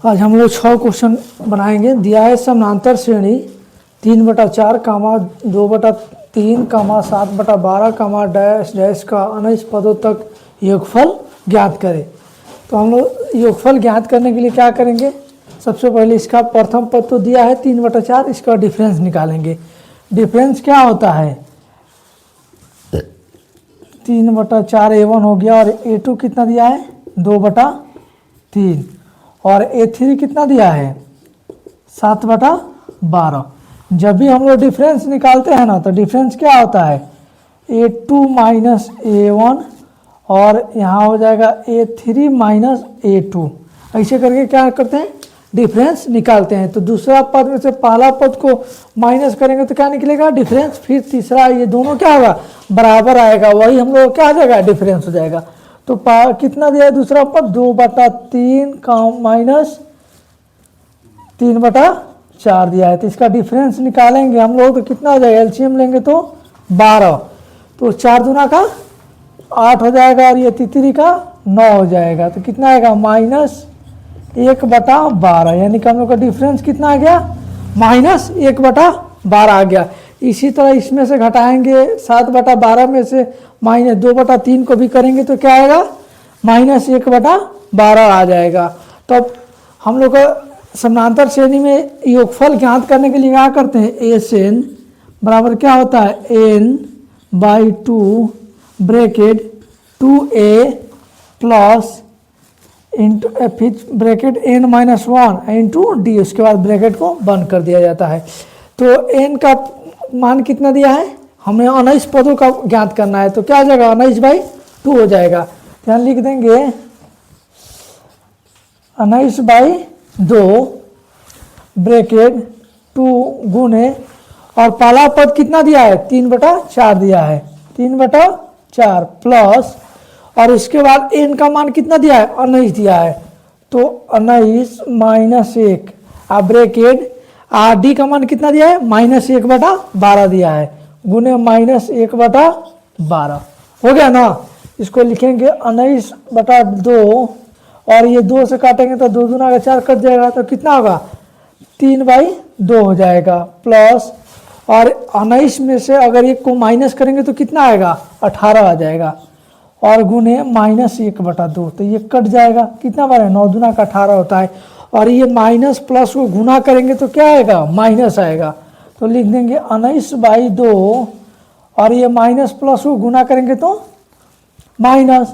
आज हम लोग 6 क्वेश्चन बनाएंगे। दिया है समानांतर श्रेणी 3/4 कामा 2/3 कामा 7/12 कामा डैश डैश का अनंत पदों तक योगफल ज्ञात करें। तो हम लोग योगफल ज्ञात करने के लिए क्या करेंगे, सबसे पहले इसका प्रथम पद तो दिया है 3/4, इसका डिफरेंस निकालेंगे। डिफरेंस क्या होता है, 3/4 A1 हो गया, और A2 कितना दिया है 2/3, और A3 कितना दिया है 7/12। जब भी हम लोग डिफरेंस निकालते हैं ना, तो डिफरेंस क्या होता है A2 माइनस A1, और यहाँ हो जाएगा A3 माइनस A2। ऐसे करके क्या करते हैं, डिफरेंस निकालते हैं। तो दूसरा पद में से पहला पद को माइनस करेंगे तो क्या निकलेगा डिफरेंस, फिर तीसरा, ये दोनों क्या होगा बराबर आएगा, वही हम लोग क्या आ जाएगा डिफरेंस हो जाएगा। तो कितना दिया है दूसरा पद 2/3 का माइनस 3/4 दिया है। तो इसका डिफरेंस निकालेंगे हम लोग तो कितना हो जाएगा, एलसीएम लेंगे तो 12, तो 4 दूना का 8 हो जाएगा, और ये तितरी का 9 हो जाएगा। तो कितना आएगा -1/12, यानी कि हम लोग का डिफरेंस कितना आ गया -1/12 आ गया। इसी तरह इसमें से घटाएंगे 7/12 में से -2/3 को भी करेंगे तो क्या आएगा -1/12 आ जाएगा। तो हम लोग का समानांतर श्रेणी में योगफल ज्ञात करने के लिए क्या करते हैं, एस बराबर क्या होता है n/2 bracket 2a plus into फिर ब्रैकेट n-1 इंटू डी, उसके बाद ब्रैकेट को बंद कर दिया जाता है। तो n का मान कितना दिया है, हमें 19 पदों का ज्ञात करना है, तो क्या आ जाएगा 19/2 हो जाएगा। यहाँ लिख देंगे 19/2 ब्रैकेट 2 गुने, और पहला पद कितना दिया है 3/4 दिया है, 3/4 प्लस, और उसके बाद n का मान कितना दिया है 19 दिया है, तो 19 माइनस 1, आप ब्रैकेट डी का मान कितना दिया है -1/12 दिया है, गुने -1/12 हो गया ना। इसको लिखेंगे 19/2, और ये 2 से काटेंगे तो 2 दूना का 4 कट जाएगा, तो कितना होगा 3/2 हो जाएगा, प्लस, और 19 में से अगर 1 को माइनस करेंगे तो कितना आएगा 18 आ जाएगा, और गुने -1/2, तो ये कट जाएगा, कितना बार है 9 दूना का 18 होता है, और ये माइनस प्लस को गुना करेंगे तो क्या आएगा माइनस आएगा। तो लिख देंगे 19/2, और ये माइनस प्लस को गुना करेंगे तो माइनस,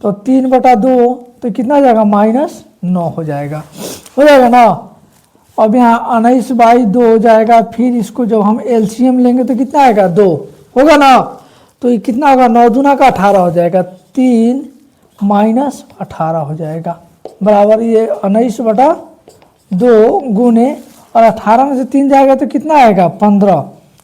तो 3/2, तो कितना आ जाएगा -9 हो जाएगा ना। अब यहाँ 19/2 हो जाएगा, फिर इसको जब हम एलसीएम लेंगे तो कितना आएगा 2 होगा ना, तो ये कितना होगा 9 दूना का 18 हो जाएगा, 3 माइनस 18 हो जाएगा, बराबर ये 19/2 गुने, और 18 में से 3 जाएगा तो कितना आएगा 15,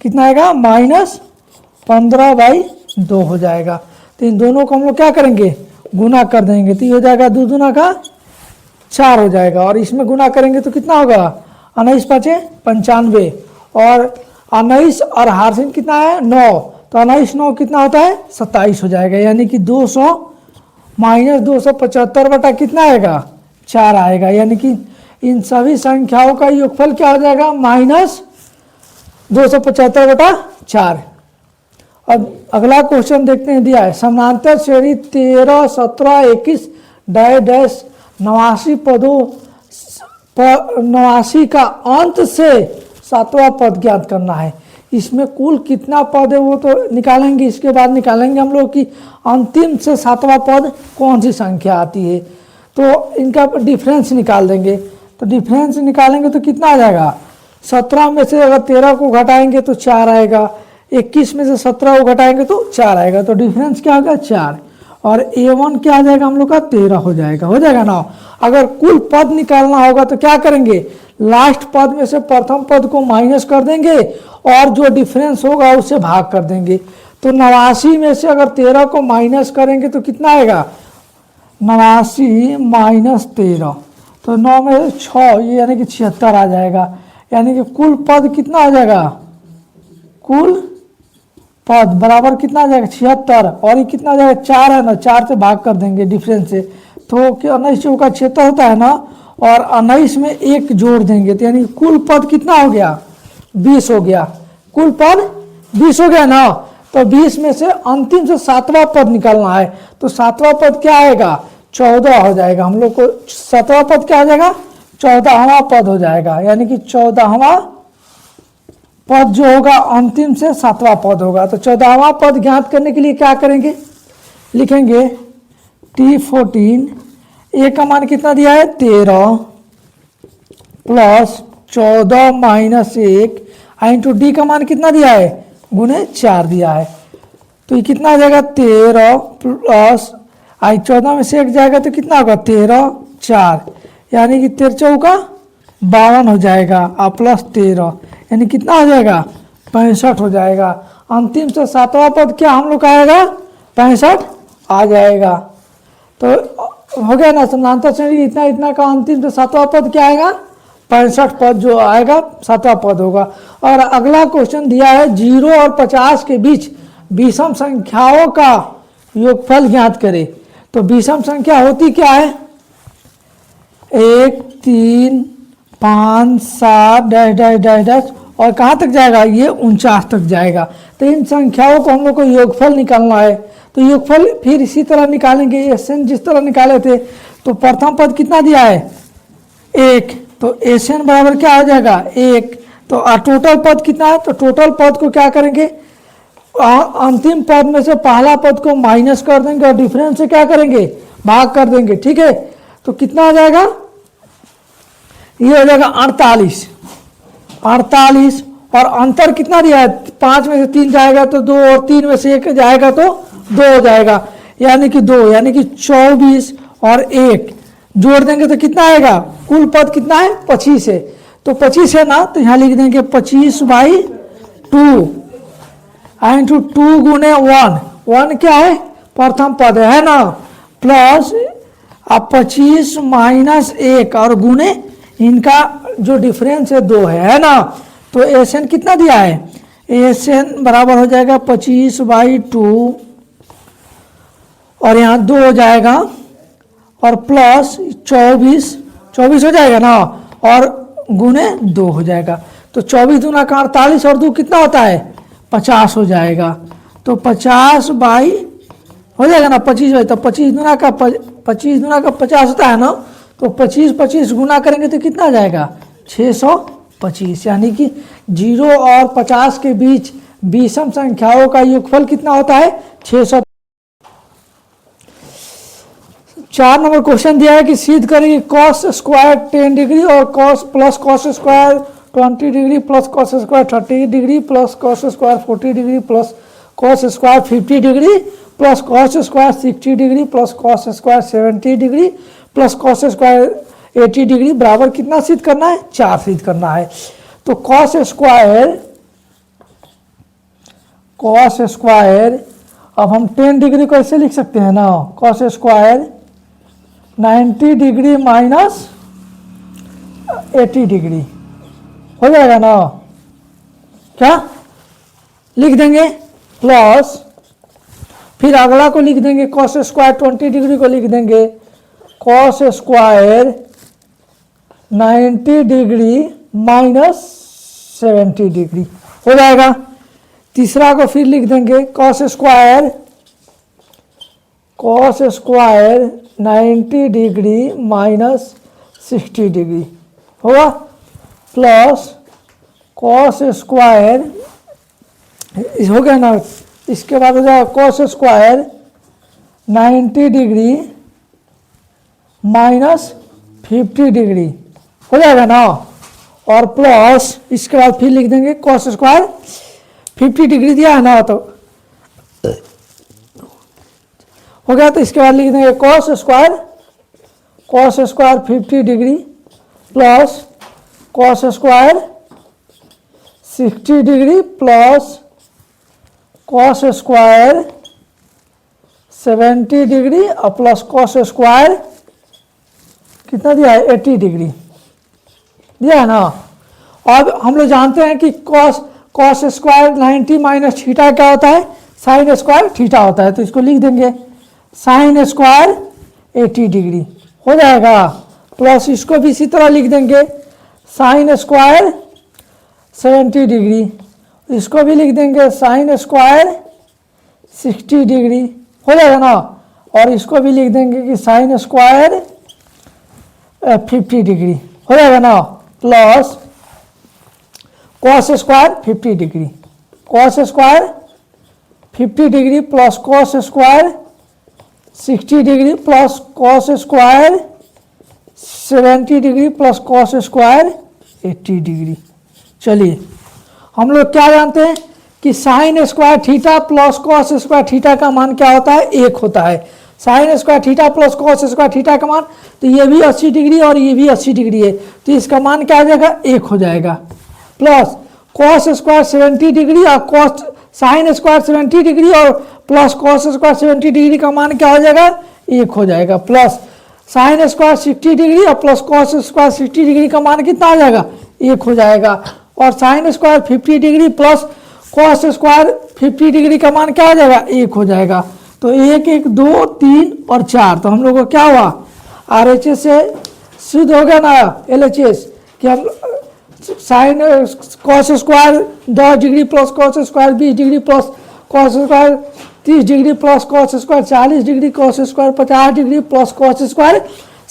कितना आएगा -15/2 हो जाएगा। तो इन दोनों को हम लोग क्या करेंगे गुना कर देंगे, तो ये हो जाएगा 2 दूना का 4 हो जाएगा, और इसमें गुना करेंगे तो कितना होगा 19×5 = 95, और 19 और हार्सिन कितना है 9, तो 19/9 कितना होता है 27 हो जाएगा, यानी कि 200 -275 बटा कितना आएगा 4 आएगा, यानी कि इन सभी संख्याओं का योगफल क्या हो जाएगा -275/4। अब अगला क्वेश्चन देखते हैं, दिया है समानांतर श्रेणी 13, 17, 21 डैश 89 पदों 89 का अंत से 7वां पद ज्ञात करना है। इसमें कुल कितना पद है वो तो निकालेंगे, इसके बाद निकालेंगे हम लोग कि अंतिम से 7वां पद कौन सी संख्या आती है, तो इनका डिफरेंस निकाल देंगे। तो डिफरेंस निकालेंगे तो कितना आ जाएगा 17 में से अगर 13 को घटाएंगे तो 4 आएगा, 21 में से 17 को घटाएंगे तो 4 आएगा, तो डिफरेंस क्या होगा 4, और A1 क्या आ जाएगा हम लोग का 13 हो जाएगा ना। अगर कुल पद निकालना होगा तो क्या करेंगे, लास्ट पद में से प्रथम पद को माइनस कर देंगे, और जो डिफरेंस होगा उससे भाग कर देंगे। तो 89 में से अगर 13 को माइनस करेंगे तो कितना आएगा 89 माइनस 13, तो 9 में 6, ये यानी कि 76 आ जाएगा, यानी कि कुल पद कितना आ जाएगा, कुल पद बराबर कितना आ जाएगा 76, और ये कितना आ जाएगा 4 है ना, 4 से भाग कर देंगे डिफरेंस से, तो क्या 19 चौका 76 होता है ना, और 19 में 1 जोड़ देंगे तो यानी कुल पद कितना हो गया, 20 हो गया। कुल पद 20 हो गया ना, तो 20 में से अंतिम से 7वां पद निकालना है। तो 7वां पद क्या आएगा, 14 हो जाएगा। हम लोग को 7वां पद क्या हो जाएगा, 14वां पद हो जाएगा। यानी कि 14वां पद जो होगा अंतिम से 7वां पद होगा। तो 14वां पद ज्ञात करने के लिए क्या करेंगे, लिखेंगे T14, ए का मान कितना दिया है 13 प्लस 14 माइनस 1 इंटू डी का मान कितना दिया है, गुने 4 दिया है। तो ये कितना आ जाएगा 13 प्लस 14 में से 1 जाएगा तो कितना होगा 13 4, यानी कि 13 चौका 52 हो जाएगा और प्लस 13 यानी कितना हो जाएगा 65 हो जाएगा। अंतिम से 7वां पद क्या हम लोग का आएगा 65 आ जाएगा। तो हो गया ना समानांतर श्रेणी इतना इतना का अंतिम से 7वां पद क्या आएगा 65 पद जो आएगा 7वां पद होगा। और अगला क्वेश्चन दिया है 0 और 50 के बीच विषम संख्याओं का योगफल ज्ञात करें। तो विषम संख्या होती क्या है 1 3 5 7 डैश डैश डैश डैश और कहाँ तक जाएगा ये 49 तक जाएगा। तो इन संख्याओं को हम लोग को योगफल निकालना है। तो योगफल फिर इसी तरह निकालेंगे एसएन जिस तरह निकाले थे। तो प्रथम पद कितना दिया है 1, तो एसएन बराबर क्या हो जाएगा 1। तो टोटल पद कितना है, तो टोटल पद को क्या करेंगे अंतिम पद में से पहला पद को माइनस कर देंगे और डिफरेंस से क्या करेंगे भाग कर देंगे, ठीक है। तो कितना आ जाएगा ये हो जाएगा 48 और अंतर कितना दिया है 5 में से 3 जाएगा तो 2 और 3 में से 1 जाएगा तो 2 हो जाएगा, यानी कि 2 यानी कि 24 और 1 जोड़ देंगे तो कितना आएगा कुल पद कितना है 25 है। तो 25 है ना, तो यहाँ लिख देंगे 25/2 इंटू 2 गुने 1 क्या है प्रथम पद है ना, प्लस अब 25 माइनस 1 और गुने इनका जो डिफरेंस है 2 है ना। तो एसएन कितना दिया है एसएन बराबर हो जाएगा 25/2 और यहाँ 2 हो जाएगा और प्लस 24 हो जाएगा ना और गुने 2 हो जाएगा। तो 24 दूना का 48 और 2 कितना होता है 50 हो जाएगा। तो 50 बाई हो जाएगा ना 25 तो 25 दूना का 50 होता है ना। तो 25 गुना करेंगे तो कितना आ जाएगा 625, यानी कि 0 और 50 के बीच विषम संख्याओं का योगफल कितना होता है 600। 4 नंबर क्वेश्चन दिया है कि सिद्ध करें कि कॉस स्क्वायर 10 डिग्री और cos plus cos square 20 degree plus cos square 30 degree plus cos square 40 degree plus cos square 50 degree plus cos square 60 degree plus cos square 70 degree plus cos square 80 degree बराबर कितना सिद्ध करना है 4 सिद्ध करना है। तो कॉस स्क्वायर अब हम 10 डिग्री को ऐसे लिख सकते हैं ना, cos square 90 degree minus 80 degree हो जाएगा ना, क्या लिख देंगे प्लस फिर अगला को लिख देंगे कॉस स्क्वायर 20 डिग्री को लिख देंगे cos square 90 degree minus 70 degree हो जाएगा। तीसरा को फिर लिख देंगे cos square 90 degree minus 60 degree होगा प्लस कॉस स्क्वायर हो गया ना। इसके बाद हो जाएगा cos square 90 degree minus 50 degree हो जाएगा ना और प्लस इसके बाद फिर लिख देंगे कॉस स्क्वायर 50 डिग्री दिया है ना तो हो गया। तो इसके बाद लिख देंगे cos square 50 degree plus cos square 60 degree plus cos square 70 degree और प्लस कॉस स्क्वायर कितना दिया है 80 डिग्री दिया है ना। अब हम लोग जानते हैं कि कॉस स्क्वायर 90 माइनस थीटा क्या होता है साइन स्क्वायर थीटा होता है। तो इसको लिख देंगे साइन स्क्वायर 80 डिग्री हो जाएगा। प्लस इसको भी इसी तरह लिख देंगे साइन स्क्वायर 70 डिग्री, इसको भी लिख देंगे साइन स्क्वायर 60 डिग्री हो जाएगा ना। और इसको भी लिख देंगे कि साइन स्क्वायर 50 डिग्री हो जाएगा ना। Plus cos square 50 degree, cos square 50 degree plus cos square 60 degree plus cos square 70 degree plus cos square 80 degree. चलिए हम लोग क्या जानते हैं कि sine square theta plus cos square theta का मान क्या होता है, 1 होता है। Sine square theta plus cos square theta का मान, तो ये भी 80 डिग्री और ये भी 80 डिग्री है, तो इसका मान क्या आ जाएगा, 1 हो जाएगा। प्लस कॉस स्क्वायर 70 डिग्री और कॉस साइन स्क्वायर 70 डिग्री और प्लस कॉस स्क्वायर 70 डिग्री का मान क्या हो जाएगा, 1 हो जाएगा। प्लस साइन स्क्वायर 60 डिग्री और प्लस कॉस स्क्वायर 60 डिग्री का मान कितना आ जाएगा, 1 हो जाएगा। और sine square 50 degree plus cos square 50 degree का मान क्या हो जाएगा, 1 हो जाएगा। तो 1 1 2 3 और 4, तो हम लोग को क्या हुआ, RHS से सिद्ध हो गया ना LHS कि हम sine cos square 10 degree plus cos square 20 degree plus cos square 30 degree plus cos square 40 degree cos square 50 degree plus cos square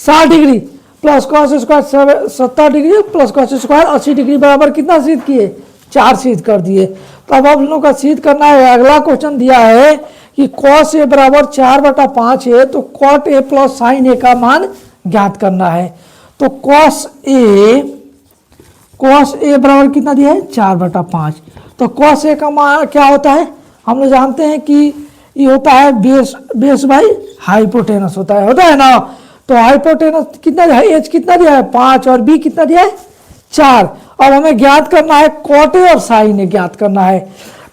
60 degree plus cos square 70 degree plus cos square 80 degree बराबर कितना सिद्ध किए, 4 सिद्ध कर दिए। तो अब हम लोग का सिद्ध करना है। अगला क्वेश्चन दिया है कि कॉस ए बराबर 4/5 है, तो कॉट ए प्लस साइन ए का मान ज्ञात करना है। तो कॉस ए बराबर कितना दिया है, 4/5। तो कॉस ए का मान क्या होता है, हम लोग जानते हैं कि ये होता है बेस बाई हाइपोटेनस होता है ना। तो हाइपोटेनस कितना दिया है, एच कितना दिया है 5 और बी कितना दिया है 4। अब हमें ज्ञात करना है कॉट ए और साइन ए ज्ञात करना है।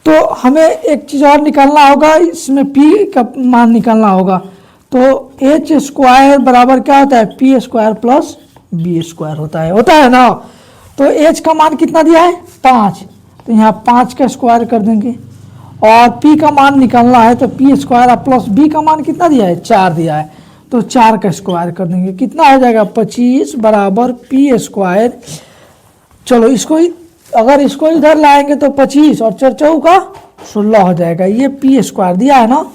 तो हमें एक चीज़ और निकालना होगा, इसमें पी का मान निकालना होगा। तो एच स्क्वायर बराबर क्या होता है, p square plus b square होता है ना। तो एच का मान कितना दिया है 5, तो यहाँ 5 का स्क्वायर कर देंगे। और p का मान निकालना है, तो पी स्क्वायर प्लस b का मान कितना दिया है, 4 दिया है, तो 4 का स्क्वायर कर देंगे। कितना हो जाएगा 25 बराबर पी स्क्वायर। चलो इसको अगर इसको इधर लाएंगे तो 25 और 4 चौका 16 हो जाएगा। ये पी स्क्वायर दिया है ना,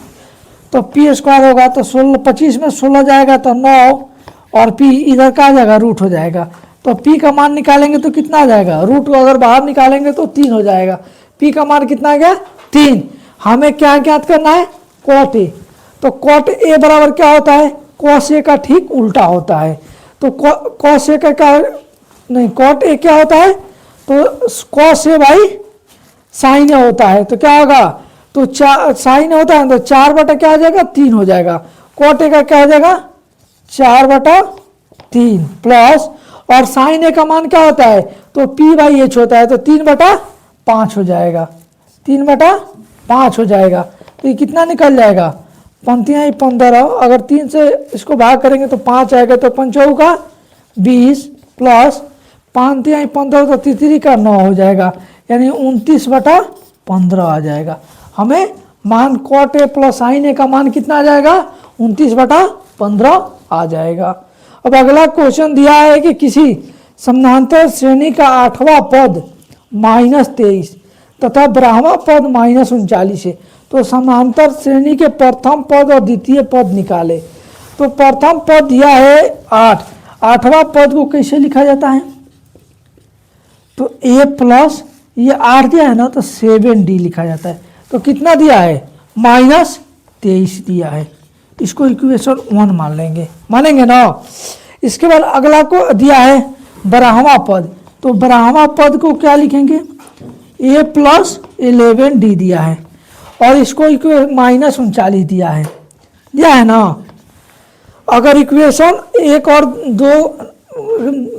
तो पी स्क्वायर होगा तो 16, 25 में 16 जाएगा तो 9 और p इधर का आ जाएगा रूट हो जाएगा। तो p का मान निकालेंगे तो कितना आ जाएगा, रूट अगर बाहर निकालेंगे तो 3 हो जाएगा। p का मान कितना आ गया 3। हमें क्या ज्ञात करना है, कॉट ए। तो कॉट ए बराबर क्या होता है, कॉस ए का ठीक उल्टा होता है। तो कॉस ए का क्या नहीं, कॉट ए क्या होता है, तो कॉस ए बाई साइन ए होता है। तो क्या होगा, तो साइन होता है तो 4 क्या हो जाएगा 3 हो जाएगा। कॉट ए का क्या हो जाएगा 4/3 प्लस और साइन ए का मान क्या होता है, तो p बाई एच होता है, तो 3/5 हो जाएगा, 3/5 हो जाएगा। तो ये कितना निकल जाएगा, पंक्तियाँ ही 15, अगर 3 से इसको भाग करेंगे तो 5 आएगा, तो 5 चौका 20 प्लस 5 15 तो 3 का 9 हो जाएगा, यानी 29/15 आ जाएगा। हमें मान कॉट ए प्लस साइन ए का मान कितना आ जाएगा, 29/15 आ जाएगा। अब अगला क्वेश्चन दिया है कि किसी समानांतर श्रेणी का 8वां पद -23 तथा 12वां पद -39 है, तो समानांतर श्रेणी के प्रथम पद और द्वितीय पद निकाले। तो प्रथम पद दिया है 8, 8वां पद को कैसे लिखा जाता है, तो a प्लस ये 8 दिया है ना, तो 7d लिखा जाता है। तो कितना दिया है -23 दिया है, इसको इक्वेशन 1 मान लेंगे, मानेंगे ना। इसके बाद अगला को दिया है 12वां पद, तो 12वां पद को क्या लिखेंगे, a प्लस 11d दिया है और इसको -39 दिया है ना। अगर इक्वेशन 1 और 2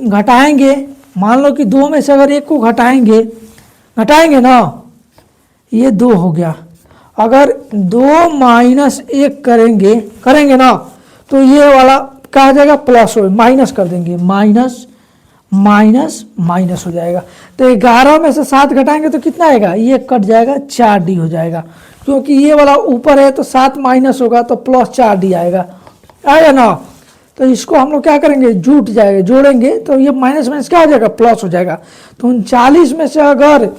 घटाएंगे, मान लो कि 2 में से अगर 1 को घटाएंगे ना, ये 2 हो गया। अगर 2 - 1 करेंगे ना, तो ये वाला क्या हो जाएगा, प्लस हो, माइनस कर देंगे, माइनस हो जाएगा। तो 11 में से 7 घटाएंगे तो कितना आएगा, ये कट जाएगा, 4d हो जाएगा। क्योंकि ये वाला ऊपर है तो 7 माइनस होगा तो +4d आएगा ना। तो इसको हम लोग क्या करेंगे, जुट जाएगा, जोड़ेंगे तो ये माइनस माइनस क्या हो जाएगा, प्लस हो जाएगा। तो 39 में से अगर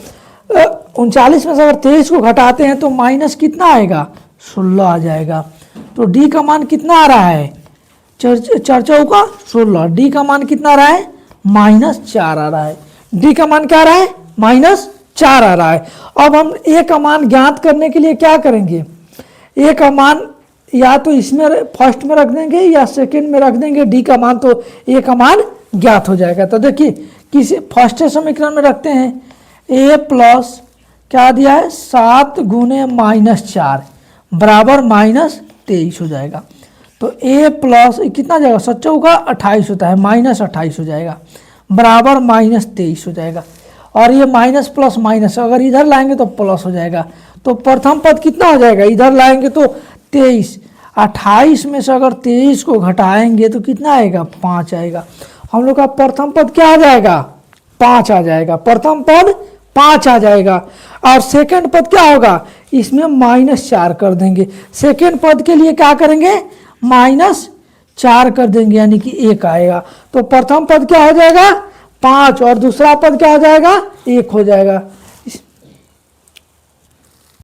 23 को घटाते हैं तो माइनस कितना आएगा, 16 आ जाएगा। तो डी का मान कितना आ रहा है, 4 का 16, डी का मान कितना आ रहा है, -4 आ रहा है। डी का मान क्या आ रहा है, -4 आ रहा है। अब हम ए का मान ज्ञात करने के लिए क्या करेंगे, ए का मान या तो इसमें फर्स्ट में रख देंगे या सेकंड में रख देंगे डी का मान, तो ए का मान ज्ञात हो जाएगा। तो देखिए किसी फर्स्ट समीकरण में रखते हैं, ए प्लस क्या दिया है 7 गुने -4 बराबर -23 हो जाएगा। तो ए प्लस कितना जाएगा, 7 का 28 होता है, -28 हो जाएगा बराबर -23 हो जाएगा। और ये माइनस प्लस माइनस अगर इधर लाएंगे तो प्लस हो जाएगा। तो प्रथम पद कितना हो जाएगा, इधर लाएंगे तो 23, 28 में से अगर 23 को घटाएंगे तो कितना आएगा, 5 आएगा। हम लोग का प्रथम पद क्या आ जाएगा, 5 आ जाएगा, प्रथम पद 5 आ जाएगा। और सेकंड पद क्या होगा, इसमें -4 कर देंगे। सेकंड पद के लिए क्या करेंगे, -4 कर देंगे यानी कि 1 आएगा। तो प्रथम पद क्या हो जाएगा, 5 और दूसरा पद क्या हो जाएगा, 1 हो जाएगा।